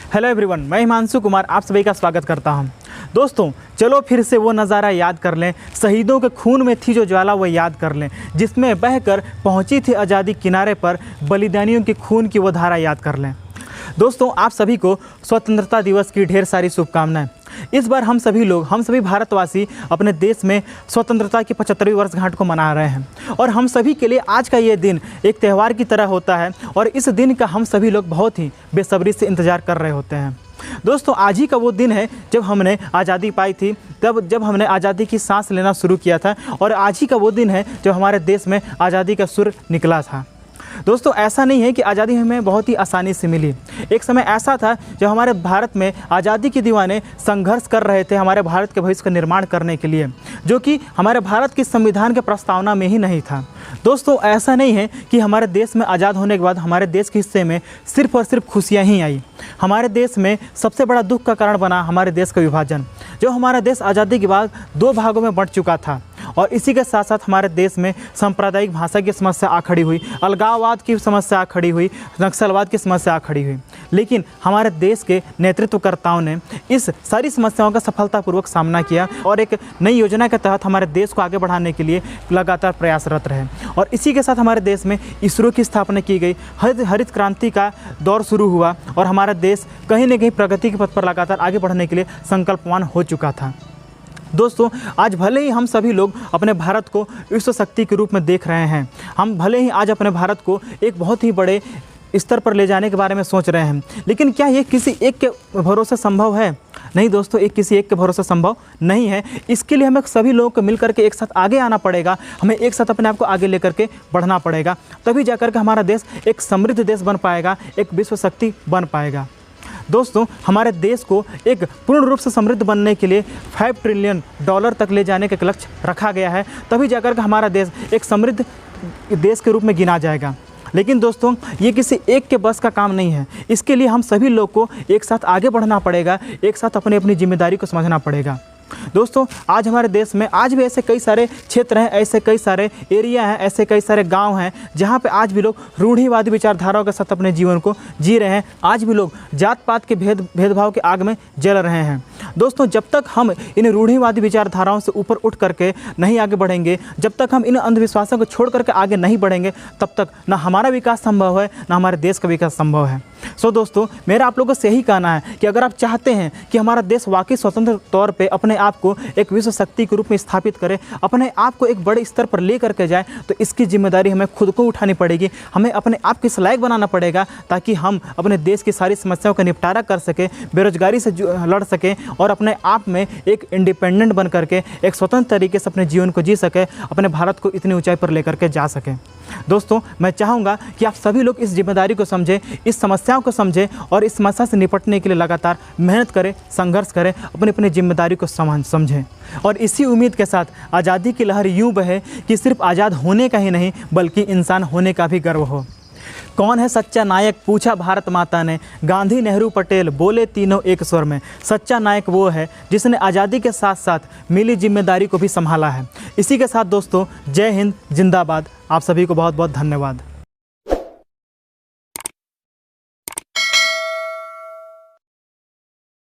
Hello everyone, मैं हिमांशु कुमार आप सभी का स्वागत करता हूं। दोस्तों चलो फिर से वो नज़ारा याद कर लें, शहीदों के खून में थी जो ज्वाला वो याद कर लें, जिसमें बहकर पहुंची थी आज़ादी किनारे पर, बलिदानियों के खून की वो धारा याद कर लें। दोस्तों आप सभी को स्वतंत्रता दिवस की ढेर सारी शुभकामनाएं। इस बार हम सभी भारतवासी अपने देश में स्वतंत्रता की 75वीं वर्षगांठ को मना रहे हैं और हम सभी के लिए आज का ये दिन एक त्यौहार की तरह होता है और इस दिन का हम सभी लोग बहुत ही बेसब्री से इंतज़ार कर रहे होते हैं। दोस्तों आज ही का वो दिन है जब हमने आज़ादी पाई थी, जब हमने आज़ादी की सांस लेना शुरू किया था और आज ही का वो दिन है जब हमारे देश में आज़ादी का सुर निकला था। दोस्तों ऐसा नहीं है कि आज़ादी हमें बहुत ही आसानी से मिली। एक समय ऐसा था जब हमारे भारत में आज़ादी के दीवाने संघर्ष कर रहे थे हमारे भारत के भविष्य का निर्माण करने के लिए, जो कि हमारे भारत के संविधान के प्रस्तावना में ही नहीं था। दोस्तों ऐसा नहीं है कि हमारे देश में आज़ाद होने के बाद हमारे देश के हिस्से में सिर्फ और सिर्फ खुशियाँ ही आई। हमारे देश में सबसे बड़ा दुख का कारण बना हमारे देश का विभाजन, जो हमारा देश आज़ादी के बाद 2 भागों में बंट चुका था और इसी के साथ साथ हमारे देश में सांप्रदायिक भाषा की समस्या आ खड़ी हुई, अलगाववाद की समस्या आ खड़ी हुई, नक्सलवाद की समस्या आ खड़ी हुई। लेकिन हमारे देश के नेतृत्वकर्ताओं ने इस सारी समस्याओं का सफलतापूर्वक सामना किया और एक नई योजना के तहत हमारे देश को आगे बढ़ाने के लिए लगातार प्रयासरत रहे और इसी के साथ हमारे देश में इसरो की स्थापना की गई, हरित क्रांति का दौर शुरू हुआ और हमारा देश कहीं न कहीं प्रगति के पथ पर लगातार आगे बढ़ने के लिए संकल्पवान हो चुका था। दोस्तों आज भले ही हम सभी लोग अपने भारत को विश्व शक्ति के रूप में देख रहे हैं, हम भले ही आज अपने भारत को एक बहुत ही बड़े स्तर पर ले जाने के बारे में सोच रहे हैं, लेकिन क्या ये किसी एक के भरोसे संभव है? नहीं दोस्तों, एक किसी एक के भरोसे संभव नहीं है। इसके लिए हमें सभी लोगों को मिलकर के एक साथ आगे आना पड़ेगा, हमें एक साथ अपने आप को आगे लेकर के बढ़ना पड़ेगा, तभी जाकर के हमारा देश एक समृद्ध देश बन पाएगा, एक विश्व शक्ति बन पाएगा। दोस्तों हमारे देश को एक पूर्ण रूप से समृद्ध बनने के लिए $5 ट्रिलियन तक ले जाने का लक्ष्य रखा गया है, तभी जाकर के हमारा देश एक समृद्ध देश के रूप में गिना जाएगा। लेकिन दोस्तों ये किसी एक के बस का काम नहीं है, इसके लिए हम सभी लोग को एक साथ आगे बढ़ना पड़ेगा, एक साथ अपनी अपनी जिम्मेदारी को समझना पड़ेगा। दोस्तों आज हमारे देश में आज भी ऐसे कई सारे क्षेत्र हैं, ऐसे कई सारे एरिया हैं, ऐसे कई सारे गांव हैं जहां पे आज भी लोग रूढ़िवादी विचारधाराओं के साथ अपने जीवन को जी रहे हैं। आज भी लोग जात पात के भेदभाव के आग में जल रहे हैं। दोस्तों जब तक हम इन रूढ़िवादी विचारधाराओं से ऊपर उठ करके नहीं आगे बढ़ेंगे, जब तक हम इन अंधविश्वासों को छोड़ करके आगे नहीं बढ़ेंगे, तब तक ना हमारा विकास संभव है, ना हमारे देश का विकास संभव है। दोस्तों मेरा आप लोगों से यही कहना है कि अगर आप चाहते हैं कि हमारा देश वाकई स्वतंत्र तौर पे अपने आप को एक विश्व शक्ति के रूप में स्थापित करे, अपने आप को एक बड़े स्तर पर ले करके जाए, तो इसकी जिम्मेदारी हमें खुद को उठानी पड़ेगी। हमें अपने आप को इस लायक बनाना पड़ेगा ताकि हम अपने देश की सारी समस्याओं का निपटारा कर सकें, बेरोजगारी से लड़ सकें और अपने आप में एक इंडिपेंडेंट बन करके एक स्वतंत्र तरीके से अपने जीवन को जी सके, अपने भारत को इतनी ऊंचाई पर लेकर के जा सकें। दोस्तों मैं चाहूँगा कि आप सभी लोग इस जिम्मेदारी को समझें, इस समस्याओं को समझें और इस समस्या से निपटने के लिए लगातार मेहनत करें, संघर्ष करें, अपनी अपनी जिम्मेदारी को समझें और इसी उम्मीद के साथ आज़ादी की लहर यूँ बहे कि सिर्फ आज़ाद होने का ही नहीं बल्कि इंसान होने का भी गर्व हो। कौन है सच्चा नायक पूछा भारत माता ने, गांधी नेहरू पटेल बोले तीनों एक स्वर में। सच्चा नायक वो है जिसने आज़ादी के साथ साथ मिली जिम्मेदारी को भी संभाला है। इसी के साथ दोस्तों जय हिंद, जिंदाबाद। आप सभी को बहुत बहुत धन्यवाद।